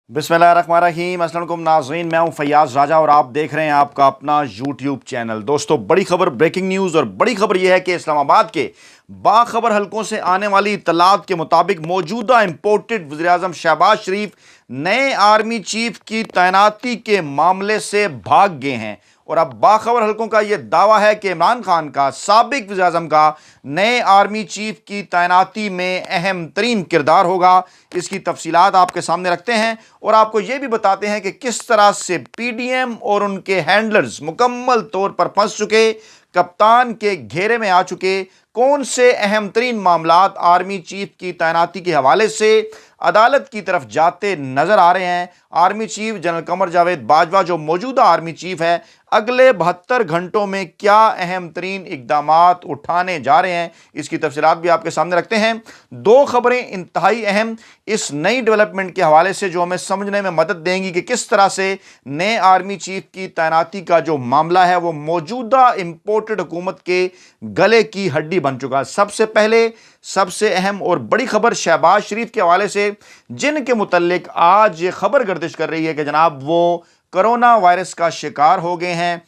बिस्मिल्लाहिर्रहमानिर्रहीम। अस्सलाम वालेकुम नाज़रीन, मैं हूं फैयाज़ राजा और आप देख रहे हैं आपका अपना यूट्यूब चैनल। दोस्तों, बड़ी खबर, ब्रेकिंग न्यूज़, और बड़ी खबर यह है कि इस्लामाबाद के बाखबर हलकों से आने वाली इत्तलात के मुताबिक मौजूदा इम्पोर्टेड वज़ीर-ए-आज़म शहबाज शरीफ नए आर्मी चीफ की तैनाती के मामले से भाग गए हैं। और अब बाखबर हलकों का यह दावा है कि इमरान खान का साबिक वज़ीर-ए-आज़म का नए आर्मी चीफ की तैनाती में अहम तरीन किरदार होगा। इसकी तफसीलात आपके सामने रखते हैं और आपको यह भी बताते हैं कि किस तरह से पीडीएम और उनके हैंडलर्स मुकम्मल तौर पर फंस चुके, कप्तान के घेरे में आ चुके, कौन से अहम तरीन मामलात आर्मी चीफ की तैनाती के हवाले से अदालत की तरफ जाते नजर आ रहे हैं। Army chief general Qamar Javed Bajwa, जो मौजूदा आर्मी चीफ है, अगले 72 घंटों में क्या अहम तरीन इकदामात उठाने जा रहे हैं, इसकी तफसीलात भी आपके सामने रखते हैं। दो खबरें इंतहाई अहम इस नई डेवलपमेंट के हवाले से जो हमें समझने में मदद देंगी कि किस तरह से नए आर्मी चीफ की तैनाती का जो मामला है वो मौजूदा इंपोर्टेड हुकूमत के गले की हड्डी बन चुका है। सबसे पहले सबसे अहम और बड़ी खबर शहबाज शरीफ के हवाले से, जिनके मुतल्लिक आज ये खबर गर्दिश कर रही है कि जनाब वो कोरोना वायरस का शिकार हो गए हैं।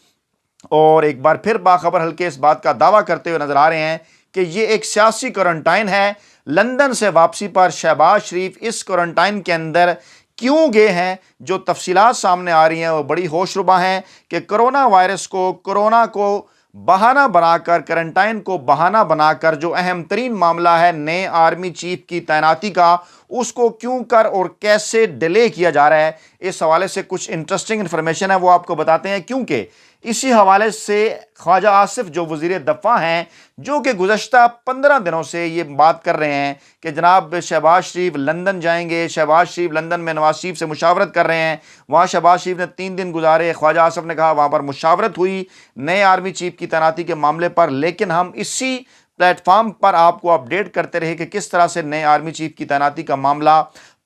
और एक बार फिर बाखबर हल्के इस बात का दावा करते हुए नजर आ रहे हैं कि ये एक सियासी क्वारंटाइन है। लंदन से वापसी पर शहबाज शरीफ इस क्वारंटाइन के अंदर क्यों गए हैं, जो तफसीलात सामने आ रही हैं वो बड़ी होशरुबा हैं कि कोरोना को बहाना बनाकर, क्वारंटाइन को बहाना बनाकर जो अहम तरीन मामला है नए आर्मी चीफ की तैनाती का, उसको क्यों कर और कैसे डिले किया जा रहा है। इस हवाले से कुछ इंटरेस्टिंग इंफॉर्मेशन है वो आपको बताते हैं, क्योंकि इसी हवाले से ख्वाजा आसिफ जो वज़ीर दफ़ा हैं, जो कि गुज़श्ता 15 दिनों से ये बात कर रहे हैं कि जनाब शहबाज शरीफ लंदन जाएंगे, शहबाज शरीफ लंदन में नवाज शरीफ से मुशावरत कर रहे हैं। वहाँ शहबाज शरीफ ने 3 दिन गुजारे, ख्वाजा आसिफ ने कहा वहाँ पर मुशावरत हुई नए आर्मी चीफ की तैनाती के मामले पर, लेकिन हम इसी प्लेटफॉर्म पर आपको अपडेट करते रहे कि किस तरह से नए आर्मी चीफ की तैनाती का मामला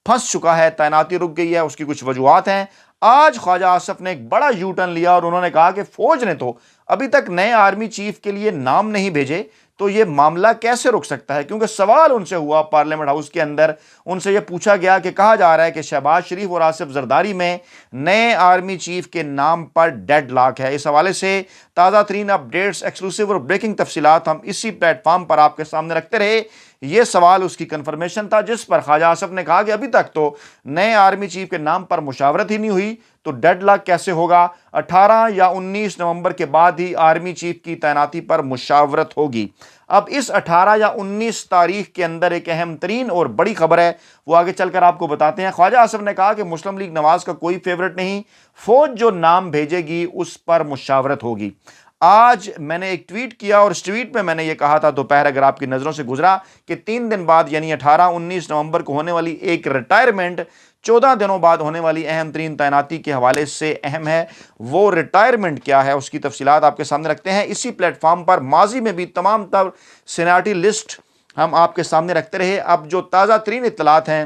फंस चुका है, तैनाती रुक गई है। उसकी कुछ वजूहात हैं। आज ख्वाजा आसिफ ने एक बड़ा यू टर्न लिया और उन्होंने कहा कि फौज ने तो अभी तक नए आर्मी चीफ के लिए नाम नहीं भेजे, तो ये मामला कैसे रुक सकता है। क्योंकि सवाल उनसे हुआ पार्लियामेंट हाउस के अंदर, उनसे ये पूछा गया कि कहा जा रहा है कि शहबाज शरीफ और आसिफ जरदारी में नए आर्मी चीफ के नाम पर डेड लॉक है। इस हवाले से ताज़ा तरीन अपडेट्स, एक्सक्लूसिव और ब्रेकिंग तफसीलात हम इसी प्लेटफॉर्म पर आपके सामने रखते रहे। ये सवाल उसकी कन्फर्मेशन था, जिस पर ख्वाजा आसिफ ने कहा कि अभी तक तो नए आर्मी चीफ के नाम पर मुशावरत ही नहीं हुई, तो डेडलॉक कैसे होगा। 18 या 19 नवंबर के बाद ही आर्मी चीफ की तैनाती पर मुशावरत होगी। अब इस 18 या 19 तारीख के अंदर एक अहम तरीन और बड़ी खबर है, वो आगे चलकर आपको बताते हैं। ख्वाजा आसिफ ने कहा कि मुस्लिम लीग नवाज का कोई फेवरेट नहीं, फौज जो नाम भेजेगी उस पर मुशावरत होगी। आज मैंने एक ट्वीट किया और इस ट्वीट में मैंने ये कहा था दोपहर, अगर आपकी नज़रों से गुजरा, कि 3 दिन बाद यानी 18-19 नवंबर को होने वाली एक रिटायरमेंट 14 दिनों बाद होने वाली अहम तरीन तैनाती के हवाले से अहम है। वो रिटायरमेंट क्या है उसकी तफसीलात आपके सामने रखते हैं इसी प्लेटफॉर्म पर। माजी में भी तमाम तर सीनियरिटी लिस्ट हम आपके सामने रखते रहे। अब जो ताज़ा तरीन इत्तलात हैं,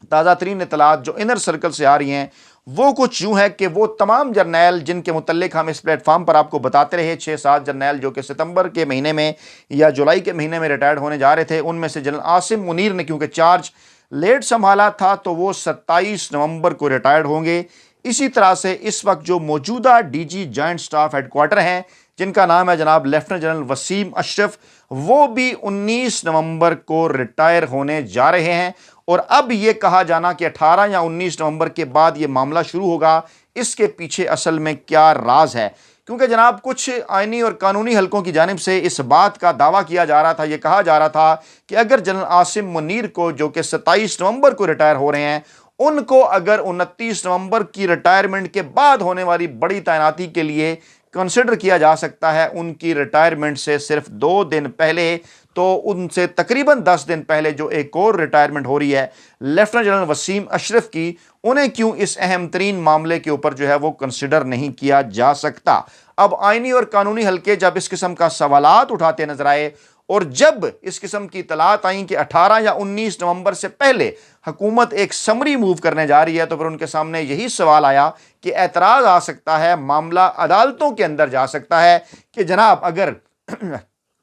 ताज़ा तरीन इत्तलात जो इनर सर्कल से आ रही हैं, वो कुछ यूं है कि वो तमाम जर्नैल जिनके मुतल्लिक हम इस प्लेटफॉर्म पर आपको बताते रहे, 6-7 जर्नैल जो कि सितंबर के महीने में या जुलाई के महीने में रिटायर्ड होने जा रहे थे, उनमें से जनरल आसिम मुनीर ने क्योंकि चार्ज लेट संभाला था तो वो 27 नवंबर को रिटायर्ड होंगे। इसी तरह से इस वक्त जो मौजूदा डीजी जॉइंट स्टाफ हेडक्वार्टर हैं, जिनका नाम है जनाब लेफ्टिनेंट जनरल वसीम अशरफ, वो भी 19 नवंबर को रिटायर होने जा रहे हैं। और अब ये कहा जाना कि 18 या 19 नवंबर के बाद ये मामला शुरू होगा, इसके पीछे असल में क्या राज है। क्योंकि जनाब कुछ आईनी और कानूनी हलकों की जानिब से इस बात का दावा किया जा रहा था, ये कहा जा रहा था कि अगर जनरल आसिम मुनीर को, जो कि 27 नवंबर को रिटायर हो रहे हैं, उनको अगर 29 नवंबर की रिटायरमेंट के बाद होने वाली बड़ी तैनाती के लिए कंसिडर किया जा सकता है, उनकी रिटायरमेंट से सिर्फ 2 दिन पहले, तो उनसे तकरीबन 10 दिन पहले जो एक और रिटायरमेंट हो रही है लेफ्टिनेंट जनरल वसीम अशरफ की, उन्हें क्यों इस अहम तरीन मामले के ऊपर जो है वो कंसिडर नहीं किया जा सकता। अब आईनी और कानूनी हलके जब इस किस्म का सवालात उठाते नजर आए और जब इस किस्म की इतलात आई कि 18 या 19 नवंबर से पहले हुकूमत एक समरी मूव करने जा रही है, तो फिर उनके सामने यही सवाल आया कि एतराज़ आ सकता है, मामला अदालतों के अंदर जा सकता है कि जनाब अगर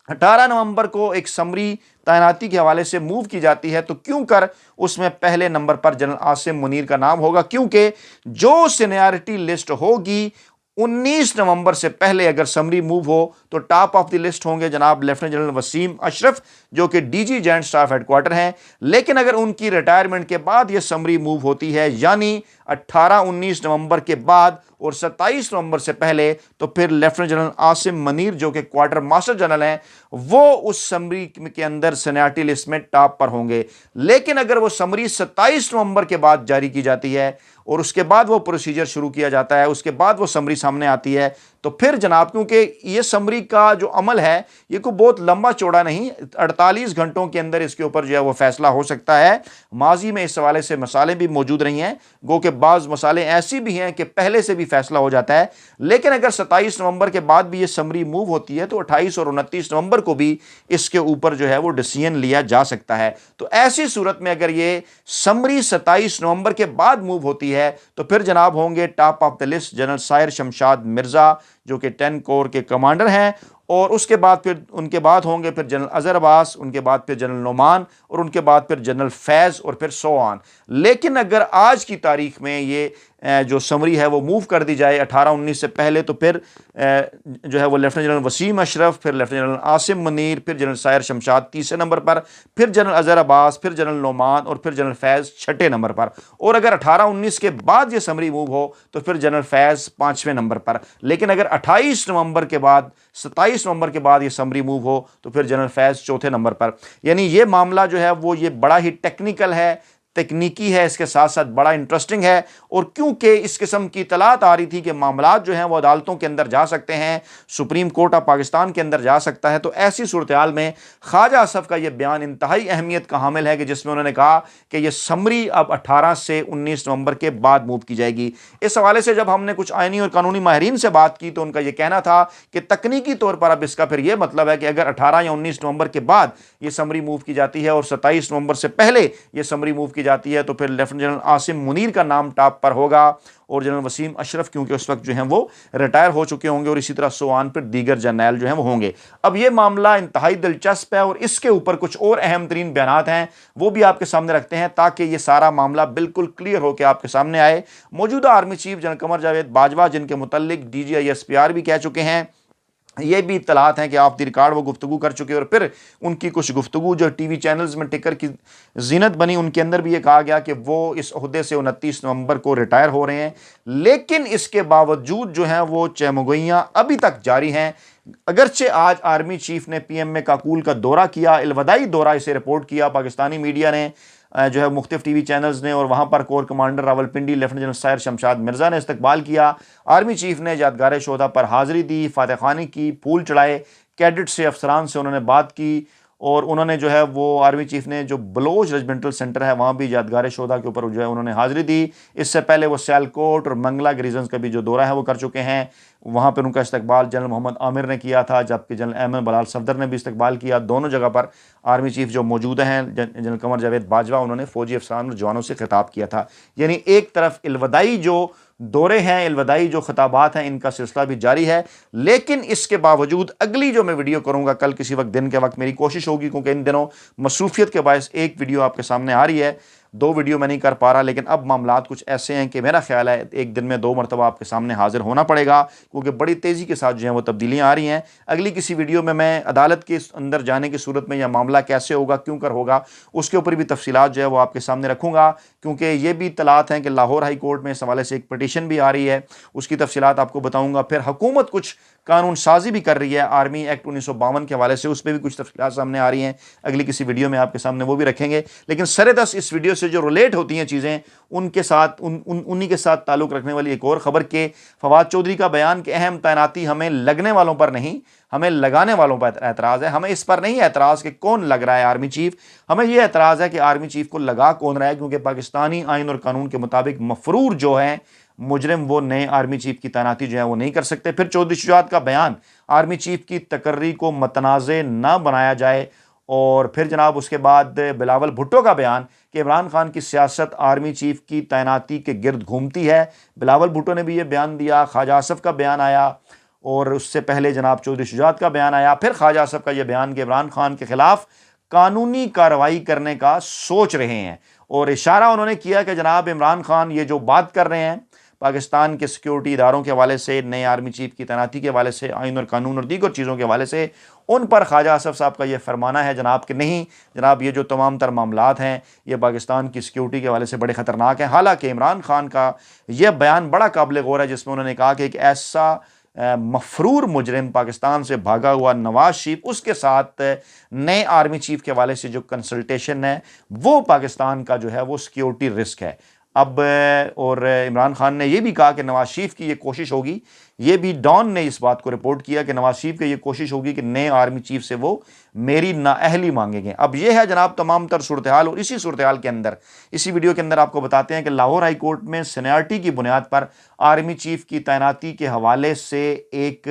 18 नवंबर को एक समरी तैनाती के हवाले से मूव की जाती है तो क्यों कर उसमें पहले नंबर पर जनरल आसिम मुनीर का नाम होगा, क्योंकि जो सीनियरिटी लिस्ट होगी 19 नवंबर से पहले अगर समरी मूव हो तो टॉप ऑफ द लिस्ट होंगे जनाब लेफ्टिनेंट जनरल वसीम अशरफ जो कि डीजी जॉइंट स्टाफ हेडक्वार्टर हैं। लेकिन अगर उनकी रिटायरमेंट के बाद यह समरी मूव होती है यानी 18-19 नवंबर के बाद और 27 नवंबर से पहले, तो फिर लेफ्टिनेंट जनरल आसिम मुनीर जो कि क्वार्टर मास्टर जनरल हैं वो उस समरी के अंदर सीनियरिटी लिस्ट में टॉप पर होंगे। लेकिन अगर वो समरी 27 नवंबर के बाद जारी की जाती है और उसके बाद वो प्रोसीजर शुरू किया जाता है, उसके बाद वो समरी सामने आती है, तो फिर जनाब क्योंकि ये समरी का जो अमल है ये कोई बहुत लंबा चौड़ा नहीं, 48 घंटों के अंदर इसके ऊपर जो है वो फैसला हो सकता है। माजी में इस हवाले से मसाले भी मौजूद रही हैं, गो के बाज़ मसाले ऐसी भी हैं कि पहले से भी फैसला हो जाता है। लेकिन अगर 27 नवंबर के बाद भी ये समरी मूव होती है तो 28 और 29 नवंबर को भी इसके ऊपर जो है वो डिसीजन लिया जा सकता है। तो ऐसी सूरत में अगर ये समरी 27 नवंबर के बाद मूव होती है तो फिर जनाब होंगे top of the list general Sahir Shamshad Mirza जो कि 10 कोर के कमांडर हैं, और उसके बाद फिर उनके बाद होंगे फिर जनरल अजहर अब्बास, उनके बाद फिर जनरल नोमान और उनके बाद फिर जनरल फैज़ और फिर सो ऑन। लेकिन अगर आज की तारीख में ये जो समरी है वो मूव कर दी जाए 18-19 से पहले तो फिर जो है वो लेफ्टिनेंट जनरल वसीम अशरफ, फिर लेफ्टिनेंट जनरल आसिम मुनीर, फिर जनरल साहिर शमशाद तीसरे नंबर पर, फिर जनरल अजहर अब्बास, फिर जनरल नोमान और फिर जनरल फैज़ छठे नंबर पर। और अगर 18-19 के बाद ये समरी मूव हो तो फिर जनरल फैज़ पाँचवें नंबर पर। लेकिन अगर 28 नवंबर के बाद 27 नवंबर के बाद ये समरी मूव हो तो फिर जनरल फैज़ चौथे नंबर पर। यानी ये मामला जो है वो ये बड़ा ही टेक्निकल है, तकनीकी है, इसके साथ साथ बड़ा इंटरेस्टिंग है। और क्योंकि इस किस्म की इतलात आ रही थी कि मामलात जो हैं वो अदालतों के अंदर जा सकते हैं, सुप्रीम कोर्ट ऑफ पाकिस्तान के अंदर जा सकता है, तो ऐसी सूरत हाल में ख्वाजा असफ का ये बयान इंतहाई अहमियत का हामिल है कि जिसमें उन्होंने कहा कि ये समरी अब 18 से 19 नवंबर के बाद मूव की जाएगी। इस हवाले से जब हमने कुछ आइनी और कानूनी माहिरीन से बात की तो उनका यह कहना था कि तकनीकी तौर पर अब इसका फिर यह मतलब है कि अगर 18 या 19 नवंबर के बाद ये समरी मूव की जाती है और 27 नवंबर से पहले ये समरी मूव की जाती है तो फिर लेफ्टिनेंट जनरल आसिम मुनीर का नाम टॉप पर होगा और जनरल वसीम अशरफ क्योंकि उस वक्त जो हैं वो रिटायर हो चुके होंगे, और इसी तरह सोआन फिर दीगर जर्नैल जो हैं वो होंगे। अब ये मामला इंतहाई दिलचस्प है और इसके ऊपर कुछ और अहम तरीन बयानात हैं वो भी आपके सामने रखते हैं ताकि ये सारा मामला बिल्कुल क्लियर होकर आपके सामने आए। मौजूदा army chief general Qamar Javed Bajwa जिनके मुतल्लिक DGI-SPR भी कह चुके हैं, ये भी इत्तलात हैं कि ऑफ द रिकॉर्ड वो गुफ्तगू कर चुके, और फिर उनकी कुछ गुफ्तगू जो टीवी चैनल्स में टिकर की जीनत बनी उनके अंदर भी ये कहा गया कि वो इस ओहदे से 29 नवंबर को रिटायर हो रहे हैं। लेकिन इसके बावजूद जो हैं वो चहमुगोइयाँ अभी तक जारी हैं। अगरचे आज आर्मी चीफ ने PMA काकूल का दौरा किया, इलवदाई दौरा इसे रिपोर्ट किया पाकिस्तानी मीडिया ने जो है मुख्तलिफ टीवी चैनल्स ने, और वहाँ पर core commander Rawalpindi lieutenant general Sahir Shamshad Mirza ने इस्तकबाल किया। आर्मी चीफ ने यादगार शोधा पर हाज़िरी दी, फातह खानी की, फूल चढ़ाए, कैडेट से अफसरान से उन्होंने बात की, और उन्होंने जो है वो आर्मी चीफ ने जो बलोच रेजिमेंटल सेंटर है वहाँ भी यादगार शोधा के ऊपर जो है उन्होंने हाज़िरी दी। इससे पहले वो सियालकोट और मंगला रीजन्स का भी जो दौरा है वो कर चुके हैं, वहाँ पर उनका इस्तकबाल जनरल मोहम्मद आमिर ने किया था, जबकि जनरल अहमद बलाल सफदर ने भी इस्तकबाल किया। दोनों जगह पर आर्मी चीफ जो मौजूद हैं जनरल कमर जावेद बाजवा उन्होंने फ़ौजी अफसरान और जवानों से खिताब किया था। यानी एक तरफ इलवदाई जो दौरे हैं, इलवदाई जो खिताबात हैं, इनका सिलसिला भी जारी है। लेकिन इसके बावजूद अगली जो मैं वीडियो करूँगा कल किसी वक्त दिन के वक्त मेरी कोशिश होगी, क्योंकि इन दिनों मसरूफियत के बायस एक वीडियो आपके सामने आ रही है, 2 वीडियो मैं नहीं कर पा रहा, लेकिन अब मामलात कुछ ऐसे हैं कि मेरा ख्याल है एक दिन में 2 मरतबा आपके सामने हाजिर होना पड़ेगा, क्योंकि बड़ी तेज़ी के साथ जो है वो तब्दीलियाँ आ रही हैं। अगली किसी वीडियो में मैं अदालत के अंदर जाने की सूरत में यह मामला कैसे होगा, क्यों कर होगा, उसके ऊपर भी तफसीलात जो है वो आपके सामने रखूँगा, क्योंकि ये भी इत्तलात हैं कि लाहौर हाई कोर्ट में इस हवाले से एक पटिशन भी आ रही है, उसकी तफसीलात आपको बताऊँगा। फिर हुकूमत कुछ कानून साजी भी कर रही है आर्मी एक्ट 1952 के हवाले से, उस पर भी कुछ तफसीलात सामने आ रही हैं, अगली किसी वीडियो में आपके सामने वो भी रखेंगे। लेकिन सरेदस इस वीडियो से जो रिलेट होती हैं चीज़ें उनके साथ उन्हीं के साथ ताल्लुक़ रखने वाली एक और ख़बर के फवाद चौधरी का बयान कि अहम तैनाती हमें लगने वालों पर नहीं, हमें लगाने वालों पर एतराज़ है। हमें इस पर नहीं एतराज़ कि कौन लग रहा है आर्मी चीफ, हमें यह एतराज़ है कि आर्मी चीफ को लगा कौन रहा है, क्योंकि पाकिस्तानी आइन और कानून के मुताबिक मफरूर जो है मुजरिम वो नए आर्मी चीफ की तैनाती जो है वो नहीं कर सकते। फिर चौधरी शुजात का बयान आर्मी चीफ की तकर्री को मतनाज़े ना बनाया जाए, और फिर जनाब उसके बाद बिलावल भुट्टो का बयान कि इमरान खान की सियासत आर्मी चीफ की तैनाती के गिर्द घूमती है। बिलावल भुट्टो ने भी ये बयान दिया, ख्वाजा आसफ का बयान आया, और उससे पहले जनाब चौधरी शुजात का बयान आया, फिर ख्वाजा आसफ का ये बयान कि इमरान खान के खिलाफ قانونی کارروائی کرنے کا سوچ رہے ہیں، اور اشارہ انہوں نے کیا کہ جناب عمران خان یہ جو بات کر رہے ہیں پاکستان کے سیکیورٹی اداروں کے حوالے سے، نئے آرمی چیف کی تعیناتی کے حوالے سے، آئین اور قانون اور دیگر چیزوں کے حوالے سے، ان پر خواجہ آصف صاحب کا یہ فرمانا ہے جناب کہ نہیں جناب، یہ جو تمام تر معاملات ہیں یہ پاکستان کی سیکیورٹی کے حوالے سے بڑے خطرناک ہیں۔ حالانکہ عمران خان کا یہ بیان بڑا قابل غور ہے، جس میں انہوں نے کہا کہ ایک ایسا مفرور مجرم پاکستان سے بھاگا ہوا نواز شریف، اس کے ساتھ نئے آرمی چیف کے حوالے سے جو کنسلٹیشن ہے وہ پاکستان کا جو ہے وہ سیکیورٹی رسک ہے۔ اب اور عمران خان نے یہ بھی کہا کہ نواز شریف کی یہ کوشش ہوگی، یہ بھی ڈان نے اس بات کو رپورٹ کیا کہ نواز شریف کی یہ کوشش ہوگی کہ نئے آرمی چیف سے وہ میری نااہلی مانگیں گے۔ اب یہ ہے جناب تمام تر صورتحال، اور اسی صورتحال کے اندر اسی ویڈیو کے اندر آپ کو بتاتے ہیں کہ لاہور ہائی کورٹ میں سینیارٹی کی بنیاد پر آرمی چیف کی تعیناتی کے حوالے سے ایک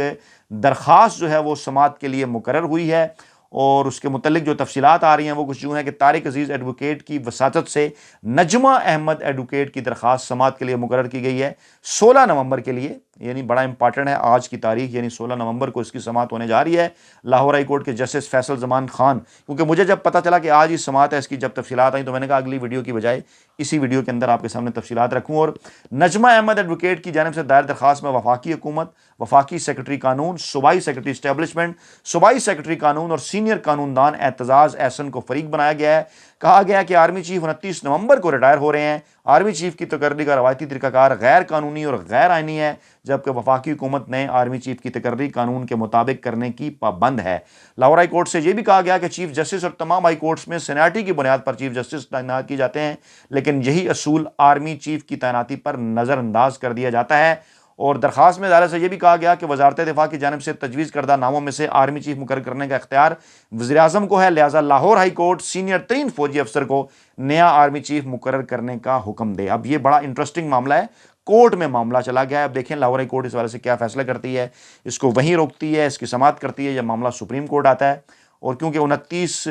درخواست جو ہے وہ سماعت کے لیے مقرر ہوئی ہے، اور اس کے متعلق جو تفصیلات آ رہی ہیں وہ کچھ یوں ہیں کہ طارق عزیز ایڈوکیٹ کی وساطت سے نجمہ احمد ایڈوکیٹ کی درخواست سماعت کے لیے مقرر کی گئی ہے 16 نومبر کے لیے، یعنی بڑا امپارٹنٹ ہے آج کی تاریخ، یعنی 16 نومبر کو اس کی سماعت ہونے جا رہی ہے۔ لاہور ہائی کورٹ کے جسٹس فیصل زمان خان، کیونکہ مجھے جب پتہ چلا کہ آج ہی سماعت ہے، اس کی جب تفصیلات آئیں تو میں نے کہا اگلی ویڈیو کی بجائے اسی ویڈیو کے اندر آپ کے سامنے تفصیلات رکھوں۔ اور نجمہ احمد ایڈوکیٹ کی جانب سے دائر درخواست میں وفاقی حکومت، وفاقی سیکرٹری قانون، صوبائی سیکرٹری اسٹیبلشمنٹ، صوبائی سیکرٹری قانون اور سینئر قانون دان اعتزاز احسن کو فریق بنایا گیا ہے۔ کہا گیا ہے کہ آرمی چیف 29 نومبر کو ریٹائر ہو رہے ہیں۔ آرمی چیف کی تقرری کا روایتی طریقہ کار غیر قانونی اور غیر آئینی ہے، جبکہ وفاقی حکومت نئے آرمی چیف کی تقرری قانون کے مطابق کرنے کی پابند ہے۔ لاہور ہائی کورٹ سے یہ بھی کہا گیا کہ چیف جسٹس اور تمام ہائی کورٹس میں سینیارٹی کی بنیاد پر چیف جسٹس تعینات کیے جاتے ہیں، لیکن یہی اصول آرمی چیف کی تعیناتی پر نظر انداز کر دیا جاتا ہے۔ اور درخواست میں ادارے سے یہ بھی کہا گیا کہ وزارت دفاع کی جانب سے تجویز کردہ ناموں میں سے آرمی چیف مقرر کرنے کا اختیار وزیر اعظم کو ہے، لہٰذا لاہور ہائی کورٹ سینئر ترین فوجی افسر کو نیا آرمی چیف مقرر کرنے کا حکم دے۔ اب یہ بڑا انٹرسٹنگ معاملہ ہے، کورٹ میں معاملہ چلا گیا ہے۔ اب دیکھیں لاہور ہائی کورٹ اس والے سے کیا فیصلہ کرتی ہے، اس کو وہیں روکتی ہے، اس کی سماعت کرتی ہے، یا معاملہ سپریم کورٹ آتا ہے۔ اور کیونکہ 29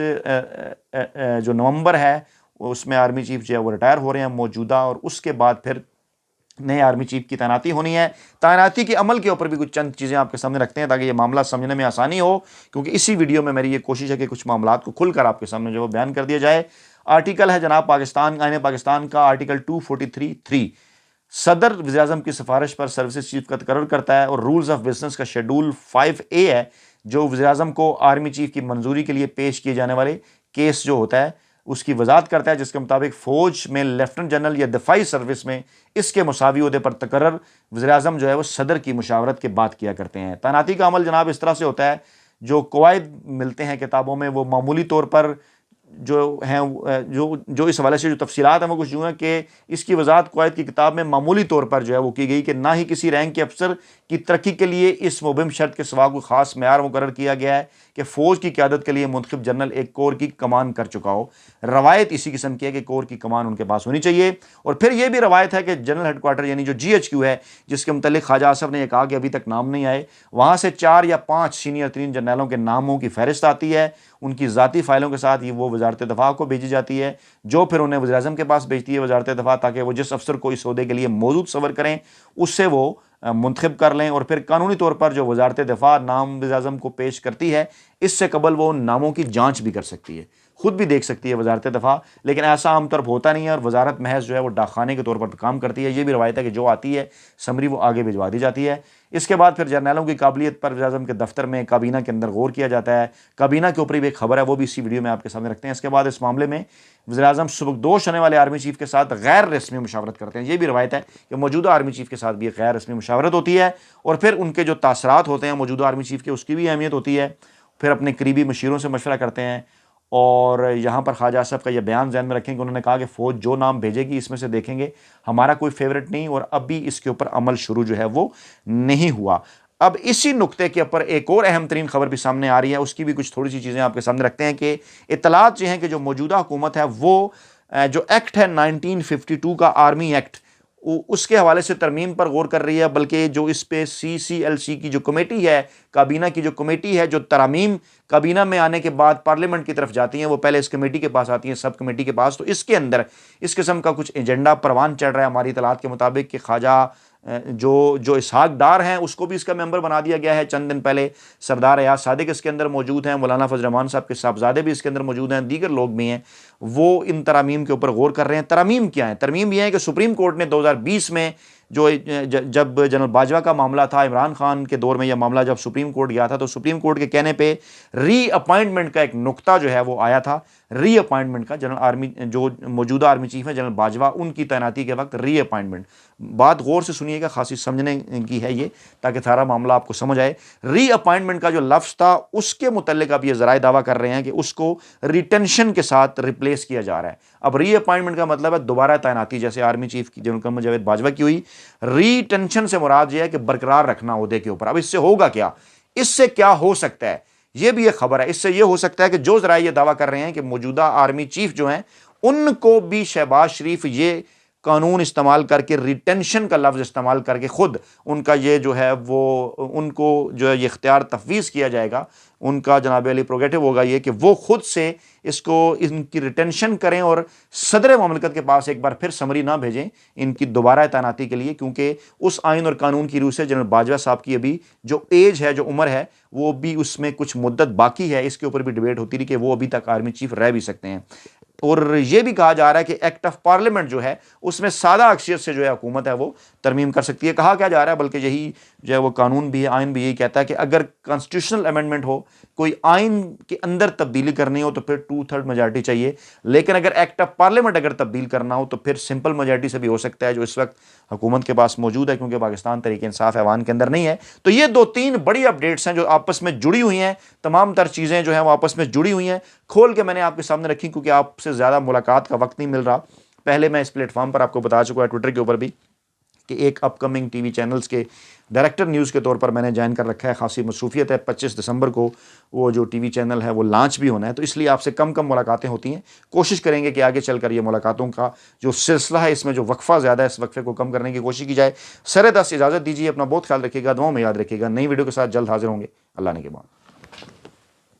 جو نومبر ہے اس میں آرمی چیف جو ہے وہ ریٹائر ہو رہے ہیں موجودہ، اور اس کے بعد پھر نئے آرمی چیف کی تعیناتی ہونی ہے۔ تعیناتی کے عمل کے اوپر بھی کچھ چند چیزیں آپ کے سامنے رکھتے ہیں تاکہ یہ معاملہ سمجھنے میں آسانی ہو، کیونکہ اسی ویڈیو میں میری یہ کوشش ہے کہ کچھ معاملات کو کھل کر آپ کے سامنے جو بیان کر دیا جائے۔ آرٹیکل ہے جناب آئین پاکستان کا آرٹیکل 243(3) صدر وزیر اعظم کی سفارش پر سروسز چیف کا تقرر کرتا ہے، اور رولز آف بزنس کا شیڈول 5A ہے جو وزیر اعظم کو آرمی چیف کی منظوری کے لیے پیش کیے جانے والے کیس جو ہوتا ہے اس کی وضاحت کرتا ہے، جس کے مطابق فوج میں لیفٹنٹ جنرل یا دفاعی سروس میں اس کے مساوی عہدے پر تقرر وزیر اعظم جو ہے وہ صدر کی مشاورت کے بعد کیا کرتے ہیں۔ تعیناتی کا عمل جناب اس طرح سے ہوتا ہے، جو قواعد ملتے ہیں کتابوں میں وہ معمولی طور پر جو ہیں جو اس حوالے سے جو تفصیلات ہیں وہ کچھ یوں ہیں کہ اس کی وضاحت قواعد کی کتاب میں معمولی طور پر جو ہے وہ کی گئی کہ نہ ہی کسی رینک کے افسر کی ترقی کے لیے اس مبہم شرط کے سوا کوئی خاص معیار مقرر کیا گیا ہے کہ فوج کی قیادت کے لیے منتخب جنرل ایک کور کی کمان کر چکا ہو۔ روایت اسی قسم کی ہے کہ کور کی کمان ان کے پاس ہونی چاہیے، اور پھر یہ بھی روایت ہے کہ جنرل ہیڈ کوارٹر یعنی جو GHQ ہے، جس کے متعلق خواجہ آصف نے یہ کہا کہ ابھی تک نام نہیں آئے، وہاں سے 4 یا 5 سینئر ترین جنرلوں کے ناموں کی فہرست آتی ہے، ان کی ذاتی فائلوں کے ساتھ یہ وہ وزارت دفاع کو بھیجی جاتی ہے، جو پھر انہیں وزیر اعظم کے پاس بھیجتی ہے وزارت دفاع، تاکہ وہ جس افسر کو اس عہدے کے لیے موجود تصور کریں اس سے وہ منتخب کر لیں، اور پھر قانونی طور پر جو وزارت دفاع نام وزیر اعظم کو پیش کرتی ہے اس سے قبل وہ ان ناموں کی جانچ بھی کر سکتی ہے، خود بھی دیکھ سکتی ہے وزارت دفاع، لیکن ایسا عام طور پر ہوتا نہیں ہے، اور وزارت محض جو ہے وہ ڈاکخانے کے طور پر کام کرتی ہے۔ یہ بھی روایت ہے کہ جو آتی ہے سمری وہ آگے بھجوا دی جاتی ہے۔ اس کے بعد پھر جرنیلوں کی قابلیت پر وزیر اعظم کے دفتر میں کابینہ کے اندر غور کیا جاتا ہے۔ کابینہ کے اوپر بھی ایک خبر ہے، وہ بھی اسی ویڈیو میں آپ کے سامنے رکھتے ہیں۔ اس کے بعد اس معاملے میں وزیر اعظم سبکدوش ہونے والے آرمی چیف کے ساتھ غیر رسمی مشاورت کرتے ہیں۔ یہ بھی روایت ہے کہ موجودہ آرمی چیف کے ساتھ بھی ایک غیر رسمی مشاورت ہوتی ہے، اور پھر ان کے جو تاثرات ہوتے ہیں موجودہ آرمی چیف کے اس کی بھی اہمیت ہوتی ہے، پھر اپنے قریبی مشیروں سے مشورہ کرتے ہیں۔ اور یہاں پر خواجہ آصف کا یہ بیان ذہن میں رکھیں کہ انہوں نے کہا کہ فوج جو نام بھیجے گی اس میں سے دیکھیں گے، ہمارا کوئی فیورٹ نہیں، اور اب بھی اس کے اوپر عمل شروع جو ہے وہ نہیں ہوا۔ اب اسی نقطے کے اوپر ایک اور اہم ترین خبر بھی سامنے آ رہی ہے، اس کی بھی کچھ تھوڑی سی چیزیں آپ کے سامنے رکھتے ہیں کہ اطلاعات یہ ہیں کہ جو موجودہ حکومت ہے وہ جو ایکٹ ہے 1952 کا آرمی ایکٹ، اس کے حوالے سے ترمیم پر غور کر رہی ہے، بلکہ جو اس پہ CCLC کی جو کمیٹی ہے، کابینہ کی جو کمیٹی ہے، جو ترامیم کابینہ میں آنے کے بعد پارلیمنٹ کی طرف جاتی ہیں وہ پہلے اس کمیٹی کے پاس آتی ہیں، سب کمیٹی کے پاس، تو اس کے اندر اس قسم کا کچھ ایجنڈا پروان چڑھ رہا ہے ہماری اطلاعات کے مطابق کہ خواجہ جو اسحاق ڈار ہیں اس کو بھی اس کا ممبر بنا دیا گیا ہے چند دن پہلے. سردار ایاز صادق اس کے اندر موجود ہیں, مولانا فضل الرحمان صاحب کے صاحبزادے بھی اس کے اندر موجود ہیں, دیگر لوگ بھی ہیں. وہ ان ترامیم کے اوپر غور کر رہے ہیں. ترامیم کیا ہیں؟ ترمیم یہ ہے کہ سپریم کورٹ نے 2020 میں جب جنرل باجوہ کا معاملہ تھا, عمران خان کے دور میں یہ معاملہ جب سپریم کورٹ گیا تھا, تو سپریم کورٹ کے کہنے پہ ری اپائنٹمنٹ کا ایک نقطہ جو ہے وہ آیا تھا. ری اپائنٹمنٹ کا, جو موجودہ آرمی چیف ہیں جنرل باجوہ, ان کی تعیناتی کے وقت ری اپائنٹمنٹ. بات غور سے سنیے گا, خاصی سمجھنے کی ہے یہ, تاکہ سارا معاملہ آپ کو سمجھ آئے. ری اپائنٹمنٹ کا جو لفظ تھا اس کے متعلق اب یہ ذرائع دعویٰ کر رہے ہیں کہ اس کو ریٹینشن کے ساتھ ریپلیس کیا جا رہا ہے. اب ری اپائنٹمنٹ کا مطلب ہے دوبارہ تعیناتی, جیسے آرمی چیف کی جنرل قمر جاوید باجوہ کی ہوئی. ریٹینشن سے مراد یہ ہے کہ برقرار رکھنا عہدے کے اوپر. اب اس سے ہوگا کیا, اس سے کیا ہو سکتا ہے, یہ بھی ایک خبر ہے. اس سے یہ ہو سکتا ہے کہ جو ذرائع یہ دعویٰ کر رہے ہیں کہ موجودہ آرمی چیف جو ہیں ان کو بھی شہباز شریف یہ قانون استعمال کر کے, ریٹینشن کا لفظ استعمال کر کے, خود ان کا یہ جو ہے وہ ان کو جو ہے یہ اختیار تفویض کیا جائے گا. ان کا جناب علی پروگیٹو ہوگا یہ کہ وہ خود سے اس کو ان کی ریٹینشن کریں اور صدر مملکت کے پاس ایک بار پھر سمری نہ بھیجیں ان کی دوبارہ تعیناتی کے لیے, کیونکہ اس آئین اور قانون کی روح سے جنرل باجوہ صاحب کی ابھی جو ایج ہے, جو عمر ہے, وہ بھی اس میں کچھ مدت باقی ہے. اس کے اوپر بھی ڈیبیٹ ہوتی رہی کہ وہ ابھی تک آرمی چیف رہ بھی سکتے ہیں. اور یہ بھی کہا جا رہا ہے کہ ایکٹ آف پارلیمنٹ جو ہے اس میں سادہ اکثریت سے جو ہے حکومت ہے وہ ترمیم کر سکتی ہے. کہا کیا جا رہا ہے, بلکہ یہی جو ہے وہ قانون بھی ہے, آئین بھی یہی کہتا ہے کہ اگر کانسٹیٹیوشنل امینڈمنٹ ہو, کوئی آئین کے اندر تبدیلی کرنی ہو تو پھر 2/3 میجارٹی چاہیے. لیکن اگر ایکٹ آف پارلیمنٹ اگر تبدیل کرنا ہو تو پھر سمپل میجارٹی سے بھی ہو سکتا ہے, جو اس وقت حکومت کے پاس موجود ہے, کیونکہ پاکستان تحریک انصاف ایوان کے اندر نہیں ہے. تو یہ 2-3 بڑی اپڈیٹس ہیں جو آپس میں جڑی ہوئی ہیں. تمام تر چیزیں جو ہیں وہ آپس میں جڑی ہوئی ہیں, کھول کے میں نے آپ کے سامنے رکھی کیونکہ آپ سے زیادہ ملاقات کا وقت نہیں مل رہا. پہلے میں اس پلیٹ فارم پر آپ کو بتا چکا ہے, ٹویٹر کے اوپر بھی, کہ ایک اپ کمنگ ٹی وی چینلز کے ڈائریکٹر نیوز کے طور پر میں نے جوائن کر رکھا ہے. خاصی مصروفیت ہے. 25 دسمبر کو وہ جو ٹی وی چینل ہے وہ لانچ بھی ہونا ہے, تو اس لیے آپ سے کم ملاقاتیں ہوتی ہیں. کوشش کریں گے کہ آگے چل کر یہ ملاقاتوں کا جو سلسلہ ہے اس میں جو وقفہ زیادہ ہے, اس وقفے کو کم کرنے کی کوشش کی جائے. سر دست اجازت دیجیے, اپنا بہت خیال رکھیے گا, دعاؤں میں یاد رکھیے گا. نئی ویڈیو کے ساتھ جلد حاضر ہوں گے. اللہ نے کے بعد.